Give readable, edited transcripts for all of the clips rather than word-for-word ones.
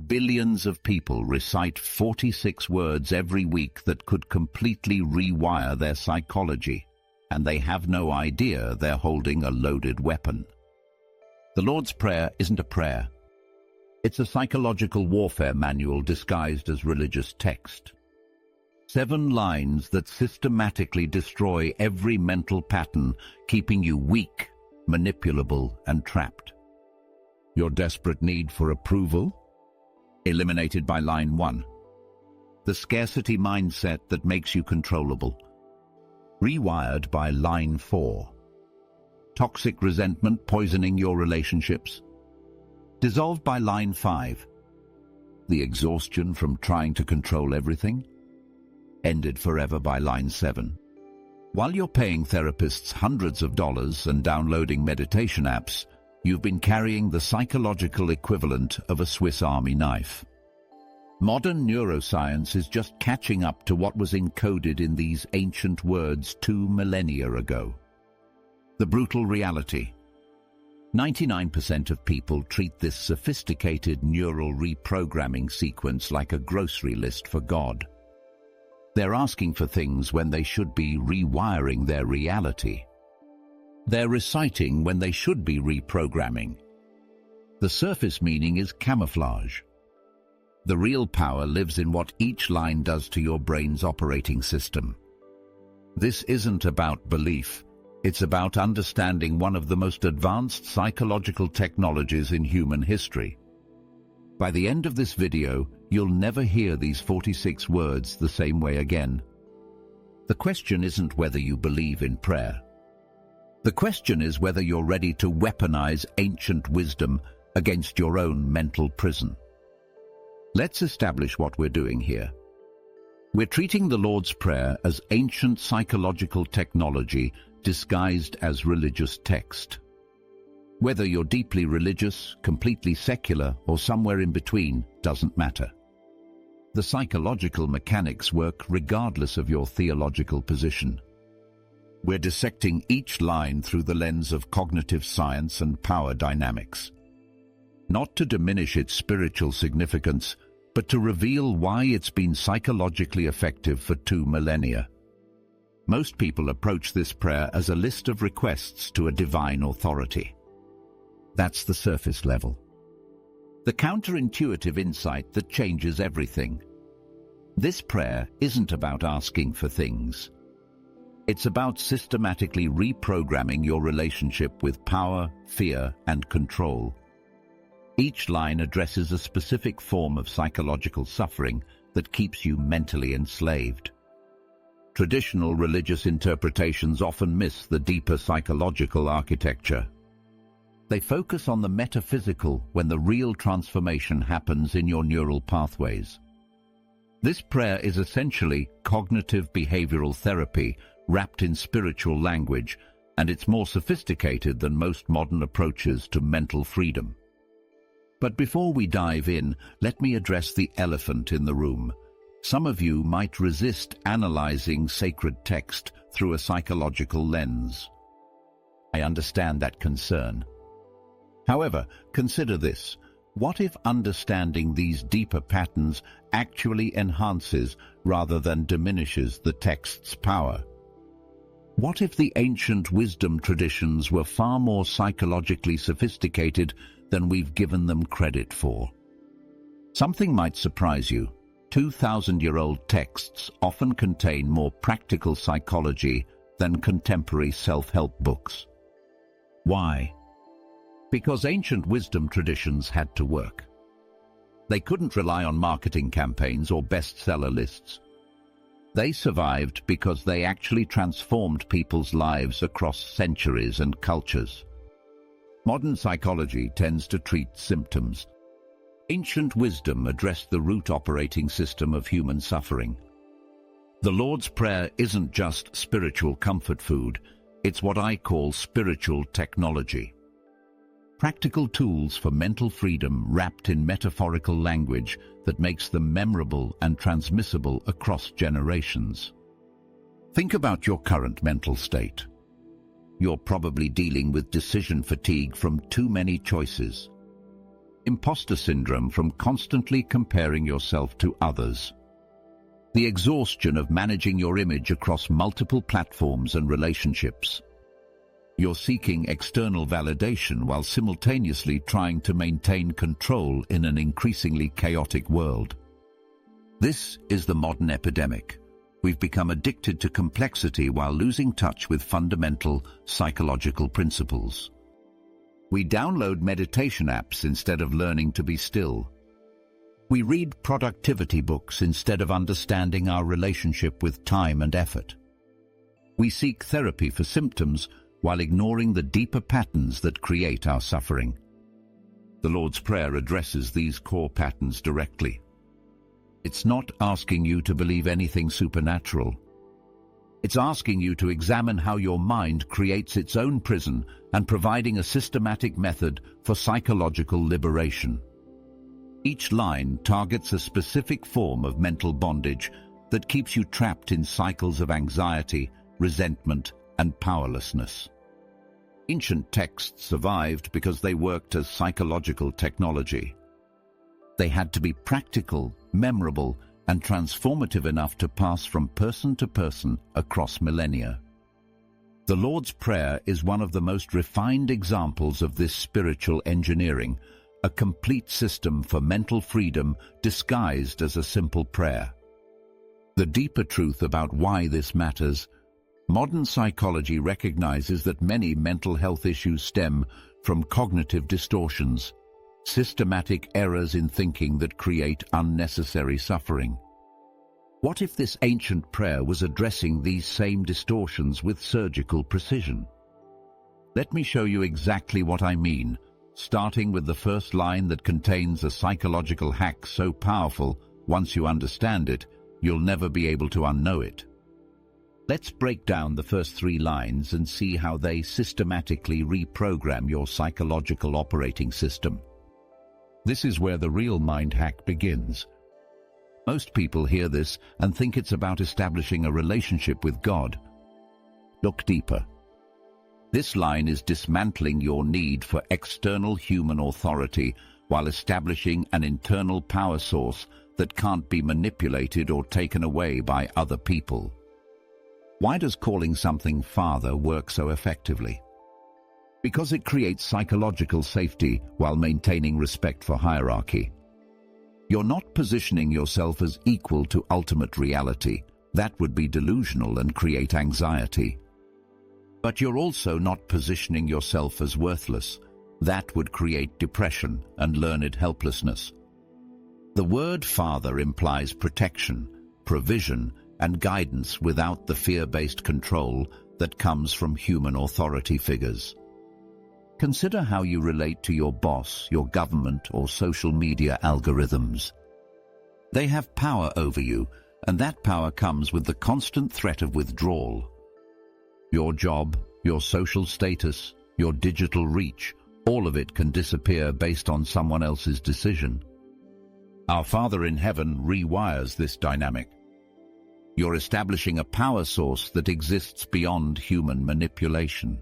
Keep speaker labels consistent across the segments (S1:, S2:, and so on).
S1: Billions of people recite 46 words every week that could completely rewire their psychology, and they have no idea they're holding a loaded weapon. The Lord's Prayer isn't a prayer. It's a psychological warfare manual disguised as religious text. 7 lines that systematically destroy every mental pattern, keeping you weak, manipulable, and trapped. Your desperate need for approval? Eliminated by line 1. The scarcity mindset that makes you controllable. Rewired by line 4. Toxic resentment poisoning your relationships. Dissolved by line 5. The exhaustion from trying to control everything. Ended forever by line 7. While you're paying therapists hundreds of dollars and downloading meditation apps, you've been carrying the psychological equivalent of a Swiss Army knife. Modern neuroscience is just catching up to what was encoded in these ancient words 2 millennia ago. The brutal reality. 99% of people treat this sophisticated neural reprogramming sequence like a grocery list for God. They're asking for things when they should be rewiring their reality. They're reciting when they should be reprogramming. The surface meaning is camouflage. The real power lives in what each line does to your brain's operating system. This isn't about belief. It's about understanding one of the most advanced psychological technologies in human history. By the end of this video, you'll never hear these 46 words the same way again. The question isn't whether you believe in prayer. The question is whether you're ready to weaponize ancient wisdom against your own mental prison. Let's establish what we're doing here. We're treating the Lord's Prayer as ancient psychological technology disguised as religious text. Whether you're deeply religious, completely secular, or somewhere in between doesn't matter. The psychological mechanics work regardless of your theological position. We're dissecting each line through the lens of cognitive science and power dynamics. Not to diminish its spiritual significance, but to reveal why it's been psychologically effective for 2 millennia. Most people approach this prayer as a list of requests to a divine authority. That's the surface level. The counterintuitive insight that changes everything. This prayer isn't about asking for things. It's about systematically reprogramming your relationship with power, fear, and control. Each line addresses a specific form of psychological suffering that keeps you mentally enslaved. Traditional religious interpretations often miss the deeper psychological architecture. They focus on the metaphysical when the real transformation happens in your neural pathways. This prayer is essentially cognitive behavioral therapy wrapped in spiritual language, and it's more sophisticated than most modern approaches to mental freedom. But before we dive in, let me address the elephant in the room. Some of you might resist analyzing sacred text through a psychological lens. I understand that concern. However, consider this. What if understanding these deeper patterns actually enhances rather than diminishes the text's power? What if the ancient wisdom traditions were far more psychologically sophisticated than we've given them credit for? Something might surprise you. 2,000-year-old texts often contain more practical psychology than contemporary self-help books. Why? Because ancient wisdom traditions had to work. They couldn't rely on marketing campaigns or bestseller lists. They survived because they actually transformed people's lives across centuries and cultures. Modern psychology tends to treat symptoms. Ancient wisdom addressed the root operating system of human suffering. The Lord's Prayer isn't just spiritual comfort food, it's what I call spiritual technology. Practical tools for mental freedom wrapped in metaphorical language that makes them memorable and transmissible across generations. Think about your current mental state. You're probably dealing with decision fatigue from too many choices. Imposter syndrome from constantly comparing yourself to others. The exhaustion of managing your image across multiple platforms and relationships. You're seeking external validation while simultaneously trying to maintain control in an increasingly chaotic world. This is the modern epidemic. We've become addicted to complexity while losing touch with fundamental psychological principles. We download meditation apps instead of learning to be still. We read productivity books instead of understanding our relationship with time and effort. We seek therapy for symptoms while ignoring the deeper patterns that create our suffering. The Lord's Prayer addresses these core patterns directly. It's not asking you to believe anything supernatural. It's asking you to examine how your mind creates its own prison and providing a systematic method for psychological liberation. Each line targets a specific form of mental bondage that keeps you trapped in cycles of anxiety, resentment, and powerlessness. Ancient texts survived because they worked as psychological technology. They had to be practical, memorable, and transformative enough to pass from person to person across millennia. The Lord's Prayer is one of the most refined examples of this spiritual engineering, a complete system for mental freedom disguised as a simple prayer. The deeper truth about why this matters: modern psychology recognizes that many mental health issues stem from cognitive distortions, systematic errors in thinking that create unnecessary suffering. What if this ancient prayer was addressing these same distortions with surgical precision? Let me show you exactly what I mean, starting with the first line that contains a psychological hack so powerful, once you understand it, you'll never be able to unknow it. Let's break down the first 3 lines and see how they systematically reprogram your psychological operating system. This is where the real mind hack begins. Most people hear this and think it's about establishing a relationship with God. Look deeper. This line is dismantling your need for external human authority while establishing an internal power source that can't be manipulated or taken away by other people. Why does calling something Father work so effectively? Because it creates psychological safety while maintaining respect for hierarchy. You're not positioning yourself as equal to ultimate reality. That would be delusional and create anxiety. But you're also not positioning yourself as worthless. That would create depression and learned helplessness. The word Father implies protection, provision, and guidance without the fear-based control that comes from human authority figures. Consider how you relate to your boss, your government, or social media algorithms. They have power over you, and that power comes with the constant threat of withdrawal. Your job, your social status, your digital reach, all of it can disappear based on someone else's decision. Our Father in heaven rewires this dynamic. You're establishing a power source that exists beyond human manipulation.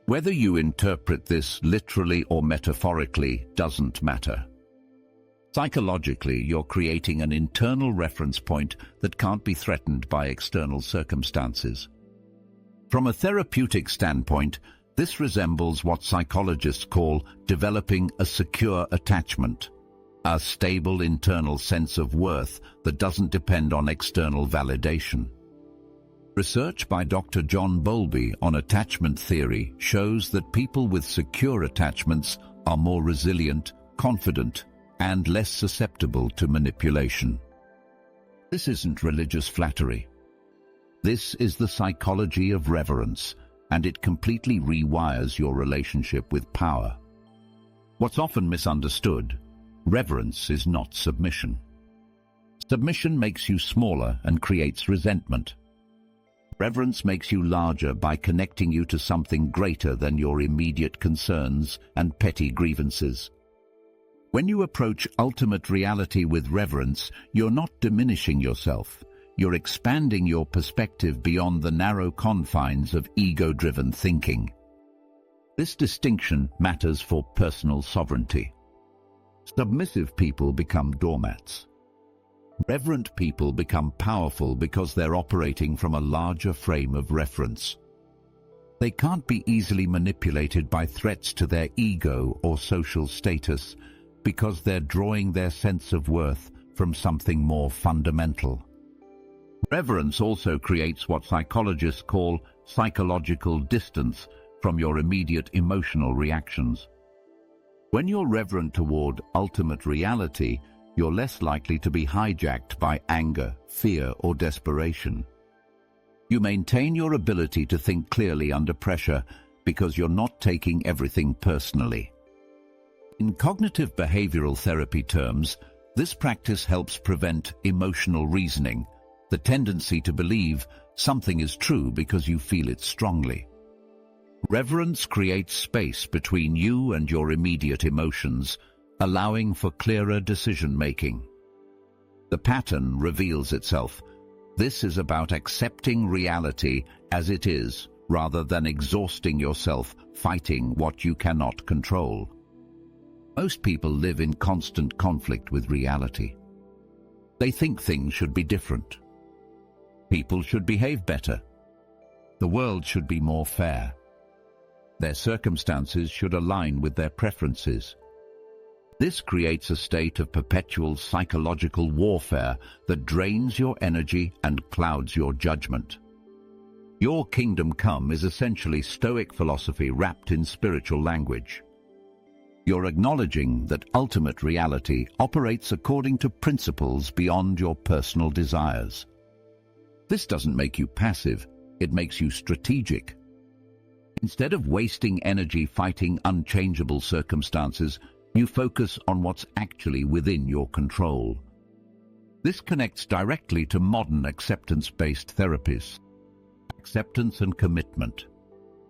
S1: Whether you interpret this literally or metaphorically doesn't matter. Psychologically, you're creating an internal reference point that can't be threatened by external circumstances. From a therapeutic standpoint, this resembles what psychologists call developing a secure attachment, a stable internal sense of worth that doesn't depend on external validation. Research by Dr. John Bowlby on attachment theory shows that people with secure attachments are more resilient, confident, and less susceptible to manipulation. This isn't religious flattery. This is the psychology of reverence, and it completely rewires your relationship with power. What's often misunderstood: reverence is not submission. Submission makes you smaller and creates resentment. Reverence makes you larger by connecting you to something greater than your immediate concerns and petty grievances. When you approach ultimate reality with reverence, you're not diminishing yourself. You're expanding your perspective beyond the narrow confines of ego-driven thinking. This distinction matters for personal sovereignty. Submissive people become doormats. Reverent people become powerful because they're operating from a larger frame of reference. They can't be easily manipulated by threats to their ego or social status because they're drawing their sense of worth from something more fundamental. Reverence also creates what psychologists call psychological distance from your immediate emotional reactions. When you're reverent toward ultimate reality, you're less likely to be hijacked by anger, fear, or desperation. You maintain your ability to think clearly under pressure because you're not taking everything personally. In cognitive behavioral therapy terms, this practice helps prevent emotional reasoning, the tendency to believe something is true because you feel it strongly. Reverence creates space between you and your immediate emotions, allowing for clearer decision-making. The pattern reveals itself. This is about accepting reality as it is, rather than exhausting yourself fighting what you cannot control. Most people live in constant conflict with reality. They think things should be different. People should behave better. The world should be more fair. Their circumstances should align with their preferences. This creates a state of perpetual psychological warfare that drains your energy and clouds your judgment. Your kingdom come is essentially Stoic philosophy wrapped in spiritual language. You're acknowledging that ultimate reality operates according to principles beyond your personal desires. This doesn't make you passive, it makes you strategic. Instead of wasting energy fighting unchangeable circumstances, you focus on what's actually within your control. This connects directly to modern acceptance-based therapies. Acceptance and commitment,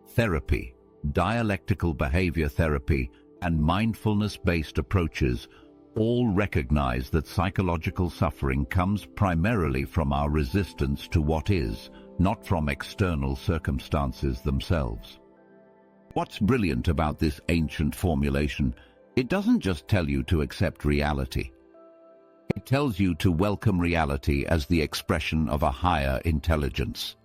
S1: therapy, dialectical behavior therapy, and mindfulness-based approaches all recognize that psychological suffering comes primarily from our resistance to what is, not from external circumstances themselves. What's brilliant about this ancient formulation, it doesn't just tell you to accept reality. It tells you to welcome reality as the expression of a higher intelligence.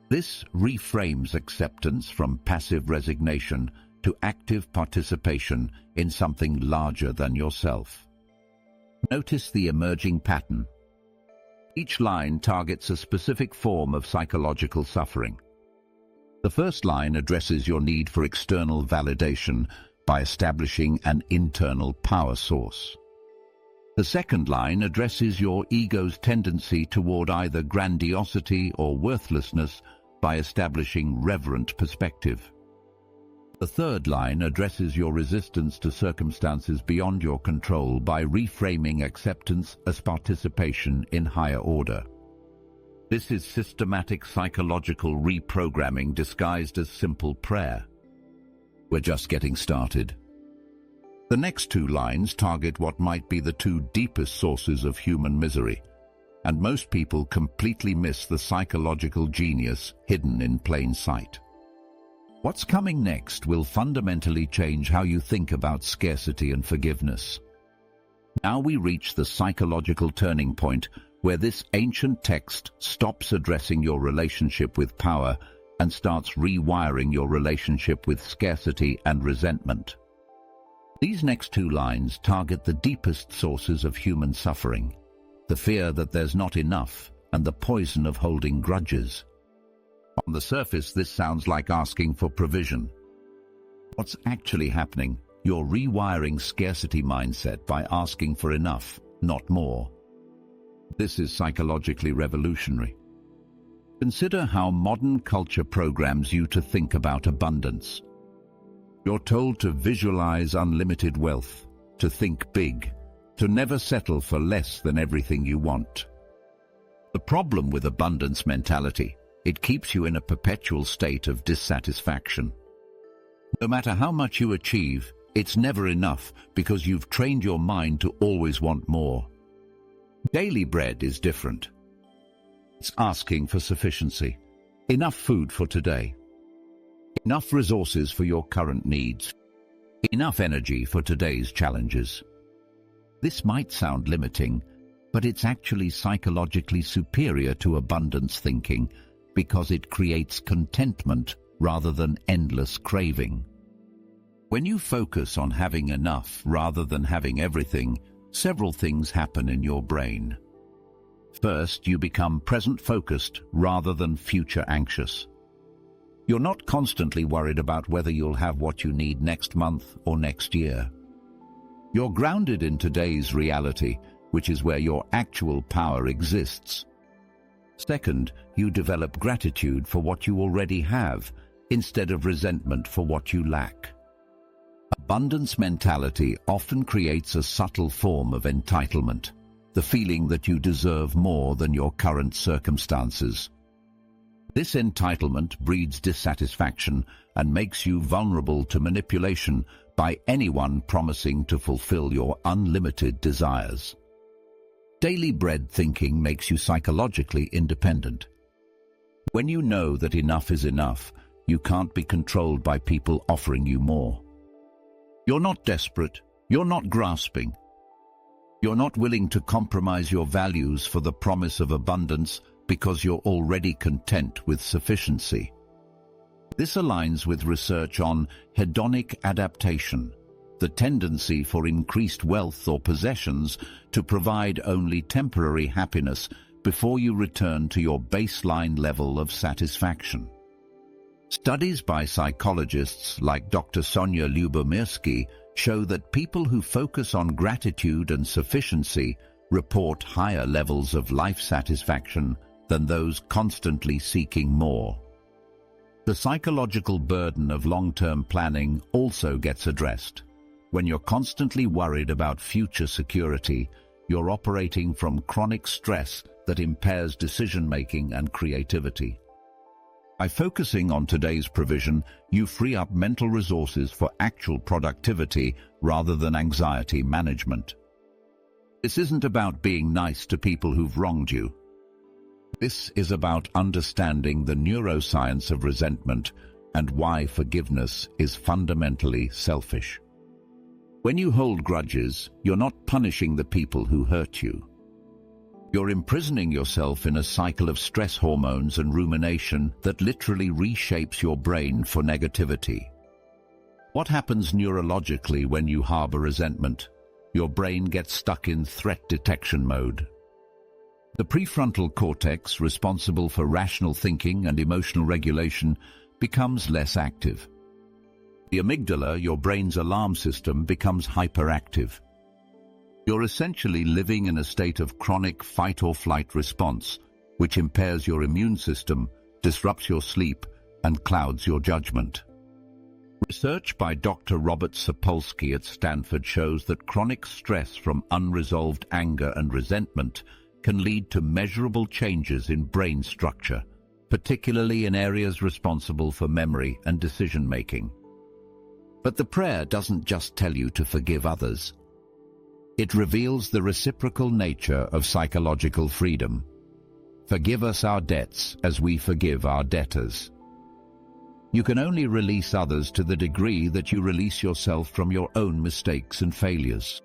S1: This reframes acceptance from passive resignation to active participation in something larger than yourself. Notice the emerging pattern. Each line targets a specific form of psychological suffering. The first line addresses your need for external validation by establishing an internal power source. The second line addresses your ego's tendency toward either grandiosity or worthlessness by establishing reverent perspective. The third line addresses your resistance to circumstances beyond your control by reframing acceptance as participation in higher order. This is systematic psychological reprogramming disguised as simple prayer. We're just getting started. The next two lines target what might be the two deepest sources of human misery, and most people completely miss the psychological genius hidden in plain sight. What's coming next will fundamentally change how you think about scarcity and forgiveness. Now we reach the psychological turning point where this ancient text stops addressing your relationship with power and starts rewiring your relationship with scarcity and resentment. These next two lines target the deepest sources of human suffering, the fear that there's not enough and the poison of holding grudges. On the surface, this sounds like asking for provision. What's actually happening? You're rewiring scarcity mindset by asking for enough, not more. This is psychologically revolutionary. Consider how modern culture programs you to think about abundance. You're told to visualize unlimited wealth, to think big, to never settle for less than everything you want. The problem with abundance mentality, it keeps you in a perpetual state of dissatisfaction. No matter how much you achieve, it's never enough because you've trained your mind to always want more. Daily bread is different. It's asking for sufficiency, enough food for today, enough resources for your current needs, enough energy for today's challenges. This might sound limiting, but it's actually psychologically superior to abundance thinking because it creates contentment rather than endless craving. When you focus on having enough rather than having everything, several things happen in your brain. First, you become present-focused rather than future-anxious. You're not constantly worried about whether you'll have what you need next month or next year. You're grounded in today's reality, which is where your actual power exists. Second, you develop gratitude for what you already have, instead of resentment for what you lack. Abundance mentality often creates a subtle form of entitlement, the feeling that you deserve more than your current circumstances. This entitlement breeds dissatisfaction and makes you vulnerable to manipulation by anyone promising to fulfill your unlimited desires. Daily bread thinking makes you psychologically independent. When you know that enough is enough, you can't be controlled by people offering you more. You're not desperate. You're not grasping. You're not willing to compromise your values for the promise of abundance because you're already content with sufficiency. This aligns with research on hedonic adaptation, the tendency for increased wealth or possessions to provide only temporary happiness before you return to your baseline level of satisfaction. Studies by psychologists like Dr. Sonia Lyubomirsky show that people who focus on gratitude and sufficiency report higher levels of life satisfaction than those constantly seeking more. The psychological burden of long-term planning also gets addressed. When you're constantly worried about future security, you're operating from chronic stress that impairs decision-making and creativity. By focusing on today's provision, you free up mental resources for actual productivity rather than anxiety management. This isn't about being nice to people who've wronged you. This is about understanding the neuroscience of resentment and why forgiveness is fundamentally selfish. When you hold grudges, you're not punishing the people who hurt you. You're imprisoning yourself in a cycle of stress hormones and rumination that literally reshapes your brain for negativity. What happens neurologically when you harbor resentment? Your brain gets stuck in threat detection mode. The prefrontal cortex, responsible for rational thinking and emotional regulation, becomes less active. The amygdala, your brain's alarm system, becomes hyperactive. You're essentially living in a state of chronic fight-or-flight response, which impairs your immune system, disrupts your sleep, and clouds your judgment. Research by Dr. Robert Sapolsky at Stanford shows that chronic stress from unresolved anger and resentment can lead to measurable changes in brain structure, particularly in areas responsible for memory and decision-making. But the prayer doesn't just tell you to forgive others. It reveals the reciprocal nature of psychological freedom. Forgive us our debts as we forgive our debtors. You can only release others to the degree that you release yourself from your own mistakes and failures.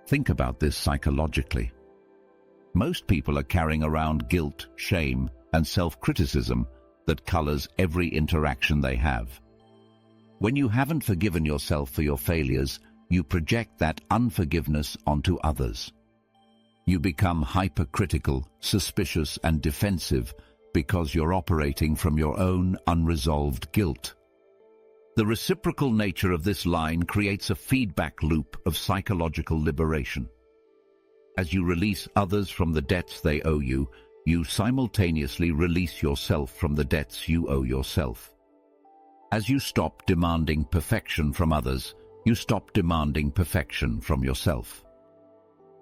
S1: Think about this psychologically. Most people are carrying around guilt, shame, and self-criticism that colors every interaction they have. When you haven't forgiven yourself for your failures, you project that unforgiveness onto others. You become hypercritical, suspicious, and defensive because you're operating from your own unresolved guilt. The reciprocal nature of this line creates a feedback loop of psychological liberation. As you release others from the debts they owe you, you simultaneously release yourself from the debts you owe yourself. As you stop demanding perfection from others, you stop demanding perfection from yourself.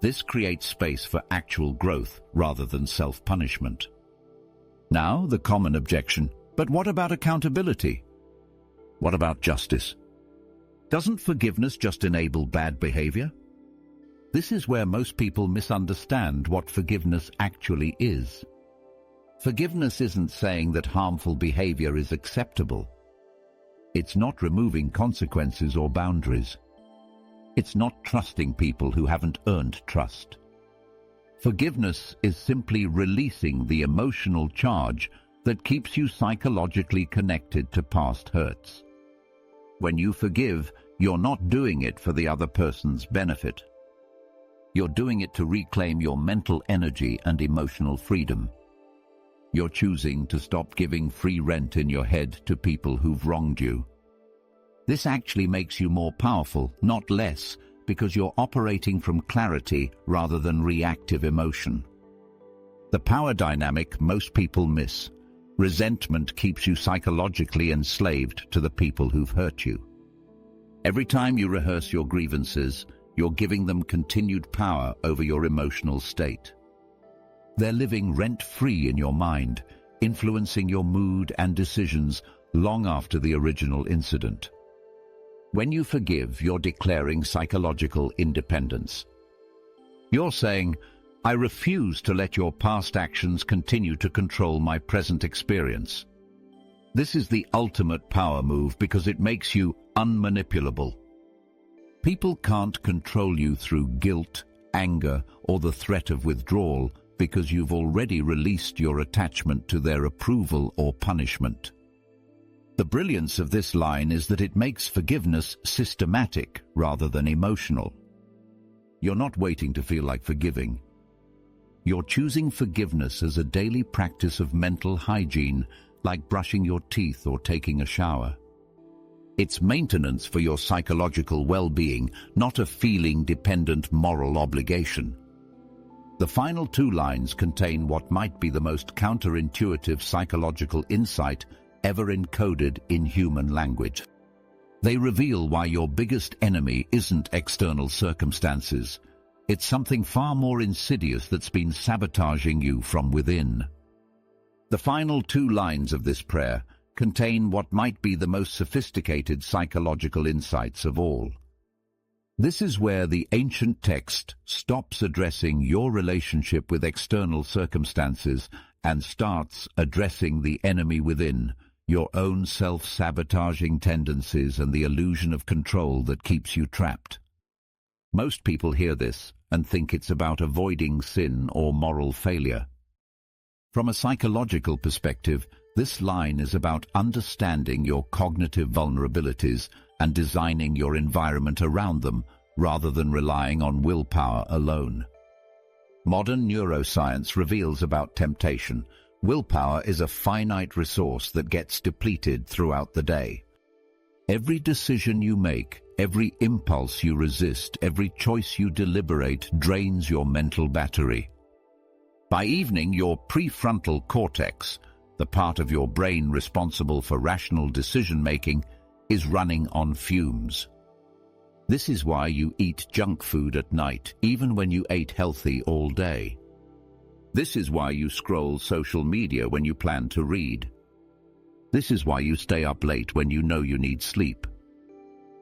S1: This creates space for actual growth rather than self-punishment. Now, the common objection, but what about accountability? What about justice? Doesn't forgiveness just enable bad behavior? This is where most people misunderstand what forgiveness actually is. Forgiveness isn't saying that harmful behavior is acceptable. It's not removing consequences or boundaries. It's not trusting people who haven't earned trust. Forgiveness is simply releasing the emotional charge that keeps you psychologically connected to past hurts. When you forgive, you're not doing it for the other person's benefit. You're doing it to reclaim your mental energy and emotional freedom. You're choosing to stop giving free rent in your head to people who've wronged you. This actually makes you more powerful, not less, because you're operating from clarity rather than reactive emotion. The power dynamic most people miss. Resentment keeps you psychologically enslaved to the people who've hurt you. Every time you rehearse your grievances, you're giving them continued power over your emotional state. They're living rent-free in your mind, influencing your mood and decisions long after the original incident. When you forgive, you're declaring psychological independence. You're saying, I refuse to let your past actions continue to control my present experience. This is the ultimate power move because it makes you unmanipulable. People can't control you through guilt, anger, or the threat of withdrawal because you've already released your attachment to their approval or punishment. The brilliance of this line is that it makes forgiveness systematic rather than emotional. You're not waiting to feel like forgiving. You're choosing forgiveness as a daily practice of mental hygiene, like brushing your teeth or taking a shower. It's maintenance for your psychological well-being, not a feeling-dependent moral obligation. The final two lines contain what might be the most counterintuitive psychological insight ever encoded in human language. They reveal why your biggest enemy isn't external circumstances. It's something far more insidious that's been sabotaging you from within. The final two lines of this prayer contain what might be the most sophisticated psychological insights of all. This is where the ancient text stops addressing your relationship with external circumstances and starts addressing the enemy within, your own self-sabotaging tendencies and the illusion of control that keeps you trapped. Most people hear this and think it's about avoiding sin or moral failure. From a psychological perspective, this line is about understanding your cognitive vulnerabilities and designing your environment around them rather than relying on willpower alone. Modern neuroscience reveals about temptation. Willpower is a finite resource that gets depleted throughout the day. Every decision you make, every impulse you resist, every choice you deliberate drains your mental battery. By evening, your prefrontal cortex, the part of your brain responsible for rational decision-making, is running on fumes. This is why you eat junk food at night, even when you ate healthy all day. This is why you scroll social media when you plan to read. This is why you stay up late when you know you need sleep.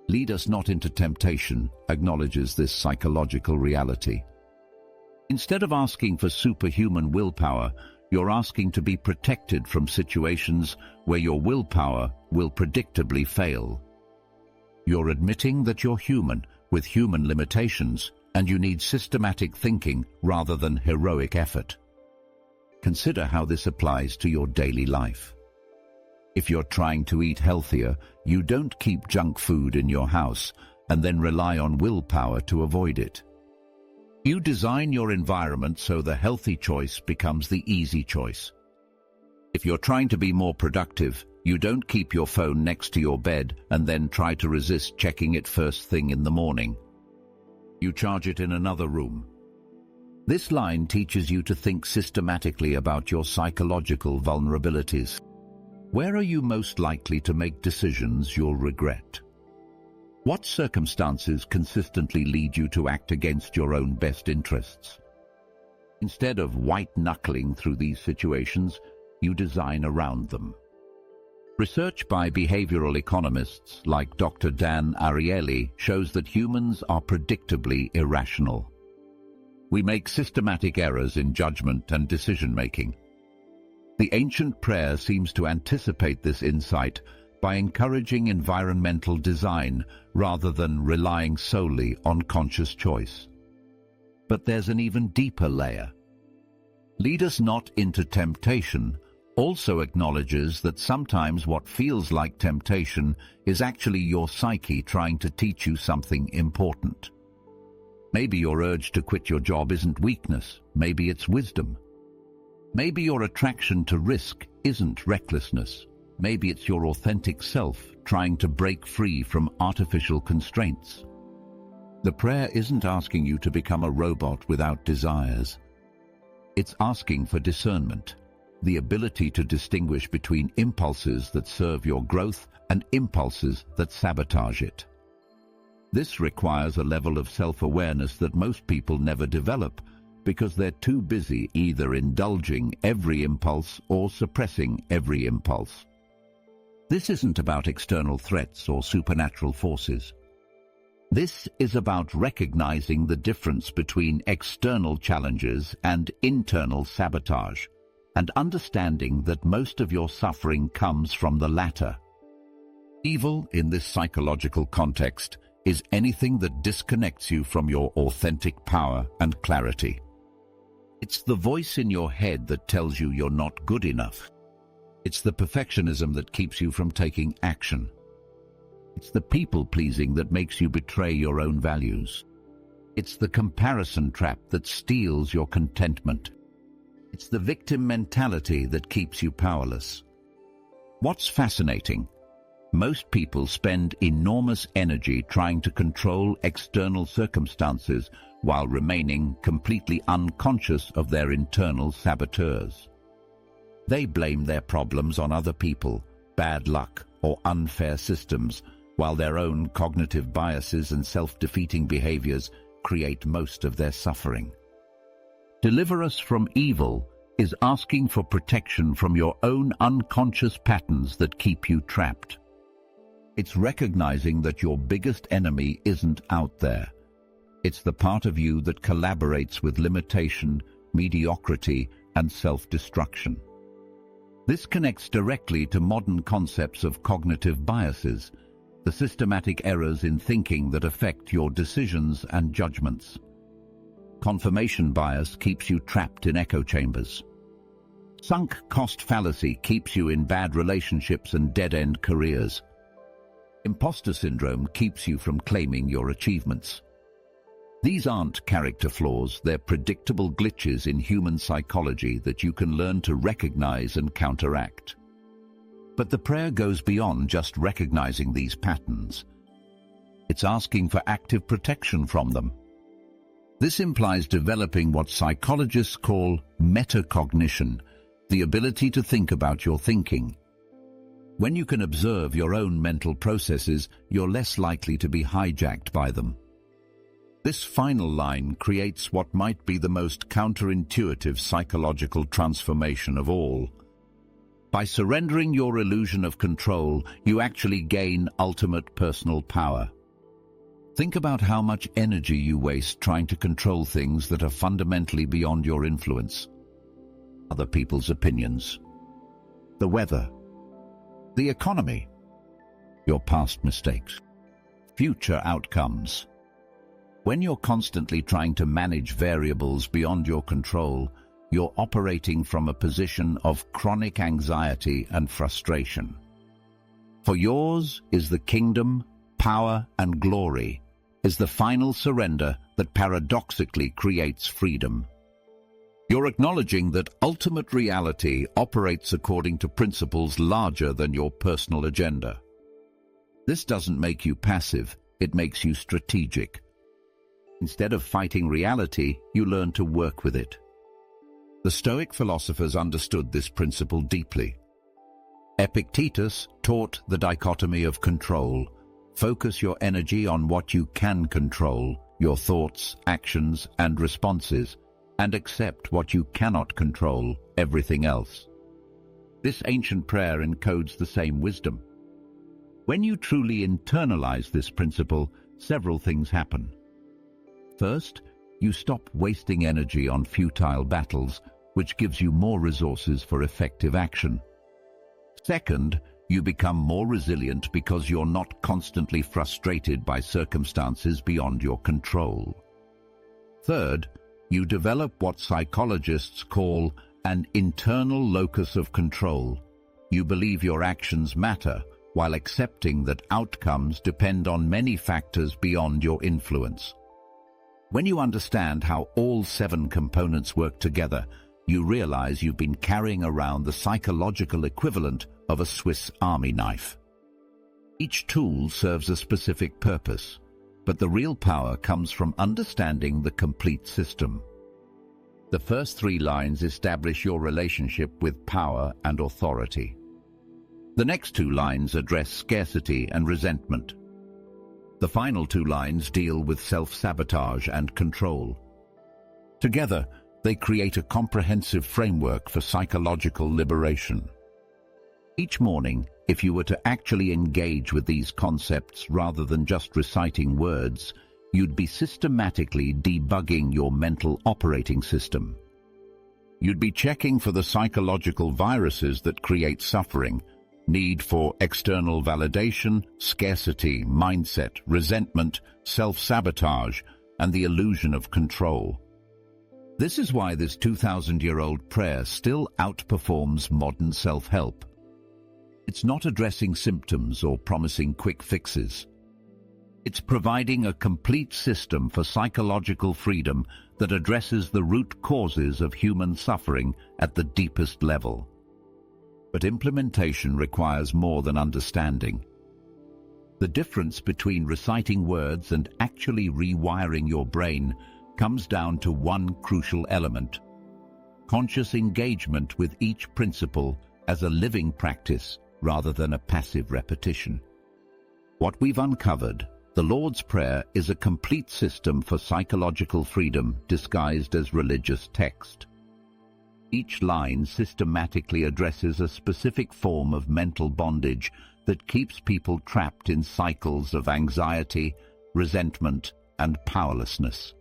S1: Lead Us Not Into Temptation acknowledges this psychological reality. Instead of asking for superhuman willpower, you're asking to be protected from situations where your willpower will predictably fail. You're admitting that you're human, with human limitations, and you need systematic thinking rather than heroic effort. Consider how this applies to your daily life. If you're trying to eat healthier, you don't keep junk food in your house and then rely on willpower to avoid it. You design your environment so the healthy choice becomes the easy choice. If you're trying to be more productive, you don't keep your phone next to your bed and then try to resist checking it first thing in the morning. You charge it in another room. This line teaches you to think systematically about your psychological vulnerabilities. Where are you most likely to make decisions you'll regret? What circumstances consistently lead you to act against your own best interests? Instead of white-knuckling through these situations, you design around them. Research by behavioral economists like Dr. Dan Ariely shows that humans are predictably irrational. We make systematic errors in judgment and decision-making. The ancient prayer seems to anticipate this insight by encouraging environmental design rather than relying solely on conscious choice. But there's an even deeper layer. Lead Us Not into Temptation also acknowledges that sometimes what feels like temptation is actually your psyche trying to teach you something important. Maybe your urge to quit your job isn't weakness, maybe it's wisdom. Maybe your attraction to risk isn't recklessness, maybe it's your authentic self trying to break free from artificial constraints. The prayer isn't asking you to become a robot without desires. It's asking for discernment, the ability to distinguish between impulses that serve your growth and impulses that sabotage it. This requires a level of self-awareness that most people never develop because they're too busy either indulging every impulse or suppressing every impulse. This isn't about external threats or supernatural forces. This is about recognizing the difference between external challenges and internal sabotage, and understanding that most of your suffering comes from the latter. Evil, in this psychological context, is anything that disconnects you from your authentic power and clarity. It's the voice in your head that tells you you're not good enough. It's the perfectionism that keeps you from taking action. It's the people-pleasing that makes you betray your own values. It's the comparison trap that steals your contentment. It's the victim mentality that keeps you powerless. What's fascinating? Most people spend enormous energy trying to control external circumstances while remaining completely unconscious of their internal saboteurs. They blame their problems on other people, bad luck, or unfair systems, while their own cognitive biases and self-defeating behaviors create most of their suffering. Deliver us from evil is asking for protection from your own unconscious patterns that keep you trapped. It's recognizing that your biggest enemy isn't out there. It's the part of you that collaborates with limitation, mediocrity, and self-destruction. This connects directly to modern concepts of cognitive biases, the systematic errors in thinking that affect your decisions and judgments. Confirmation bias keeps you trapped in echo chambers. Sunk cost fallacy keeps you in bad relationships and dead-end careers. Imposter syndrome keeps you from claiming your achievements. These aren't character flaws, they're predictable glitches in human psychology that you can learn to recognize and counteract. But the prayer goes beyond just recognizing these patterns. It's asking for active protection from them. This implies developing what psychologists call metacognition, the ability to think about your thinking. When you can observe your own mental processes, you're less likely to be hijacked by them. This final line creates what might be the most counterintuitive psychological transformation of all. By surrendering your illusion of control, you actually gain ultimate personal power. Think about how much energy you waste trying to control things that are fundamentally beyond your influence. Other people's opinions, the weather, the economy, your past mistakes, future outcomes. When you're constantly trying to manage variables beyond your control, you're operating from a position of chronic anxiety and frustration. For yours is the kingdom, power, and glory, is the final surrender that paradoxically creates freedom. You're acknowledging that ultimate reality operates according to principles larger than your personal agenda. This doesn't make you passive, it makes you strategic. Instead of fighting reality, you learn to work with it. The Stoic philosophers understood this principle deeply. Epictetus taught the dichotomy of control. Focus your energy on what you can control, your thoughts, actions, and responses, and accept what you cannot control, everything else. This ancient prayer encodes the same wisdom. When you truly internalize this principle, several things happen. First, you stop wasting energy on futile battles, which gives you more resources for effective action. Second, You become more resilient because you're not constantly frustrated by circumstances beyond your control. Third, you develop what psychologists call an internal locus of control. You believe your actions matter, while accepting that outcomes depend on many factors beyond your influence. When you understand how all 7 components work together, you realize you've been carrying around the psychological equivalent of a Swiss Army knife. Each tool serves a specific purpose, but the real power comes from understanding the complete system. The first 3 lines establish your relationship with power and authority. The next 2 lines address scarcity and resentment. The final 2 lines deal with self-sabotage and control. Together, they create a comprehensive framework for psychological liberation. Each morning, if you were to actually engage with these concepts rather than just reciting words, you'd be systematically debugging your mental operating system. You'd be checking for the psychological viruses that create suffering, need for external validation, scarcity, mindset, resentment, self-sabotage, and the illusion of control. This is why this 2,000-year-old prayer still outperforms modern self-help. It's not addressing symptoms or promising quick fixes. It's providing a complete system for psychological freedom that addresses the root causes of human suffering at the deepest level. But implementation requires more than understanding. The difference between reciting words and actually rewiring your brain comes down to one crucial element: conscious engagement with each principle as a living practice rather than a passive repetition. What we've uncovered, the Lord's Prayer, is a complete system for psychological freedom disguised as religious text. Each line systematically addresses a specific form of mental bondage that keeps people trapped in cycles of anxiety, resentment, and powerlessness.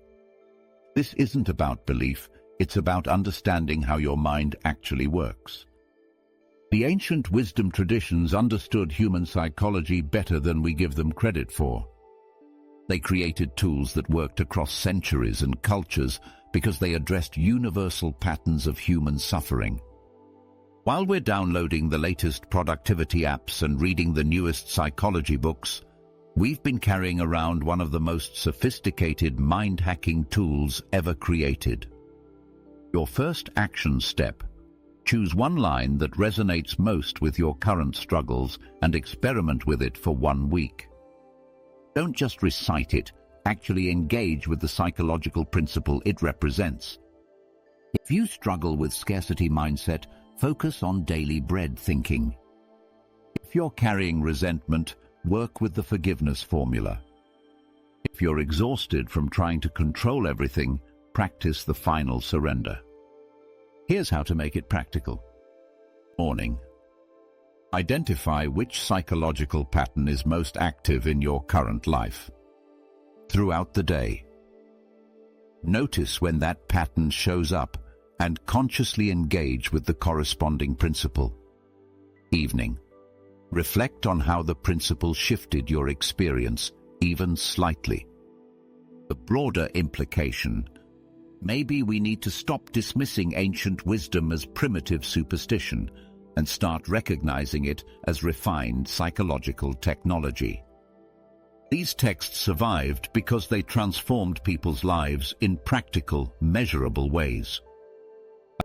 S1: This isn't about belief, it's about understanding how your mind actually works. The ancient wisdom traditions understood human psychology better than we give them credit for. They created tools that worked across centuries and cultures because they addressed universal patterns of human suffering. While we're downloading the latest productivity apps and reading the newest psychology books, we've been carrying around one of the most sophisticated mind-hacking tools ever created. Your first action step: choose one line that resonates most with your current struggles and experiment with it for 1 week. Don't just recite it, actually engage with the psychological principle it represents. If you struggle with scarcity mindset, focus on daily bread thinking. If you're carrying resentment, work with the forgiveness formula. If you're exhausted from trying to control everything, practice the final surrender. Here's how to make it practical. Morning. Identify which psychological pattern is most active in your current life. Throughout the day, notice when that pattern shows up and consciously engage with the corresponding principle. Evening. Reflect on how the principle shifted your experience, even slightly. The broader implication: maybe we need to stop dismissing ancient wisdom as primitive superstition and start recognizing it as refined psychological technology. These texts survived because they transformed people's lives in practical, measurable ways.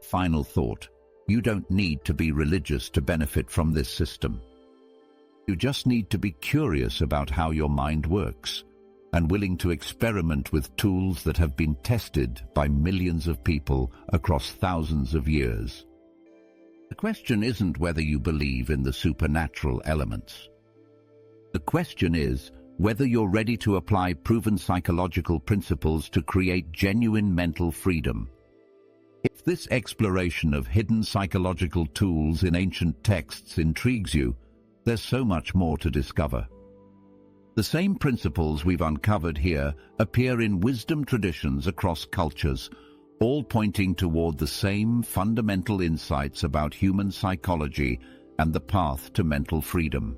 S1: A final thought: you don't need to be religious to benefit from this system. You just need to be curious about how your mind works and willing to experiment with tools that have been tested by millions of people across thousands of years. The question isn't whether you believe in the supernatural elements. The question is whether you're ready to apply proven psychological principles to create genuine mental freedom. If this exploration of hidden psychological tools in ancient texts intrigues you, there's so much more to discover. The same principles we've uncovered here appear in wisdom traditions across cultures, all pointing toward the same fundamental insights about human psychology and the path to mental freedom.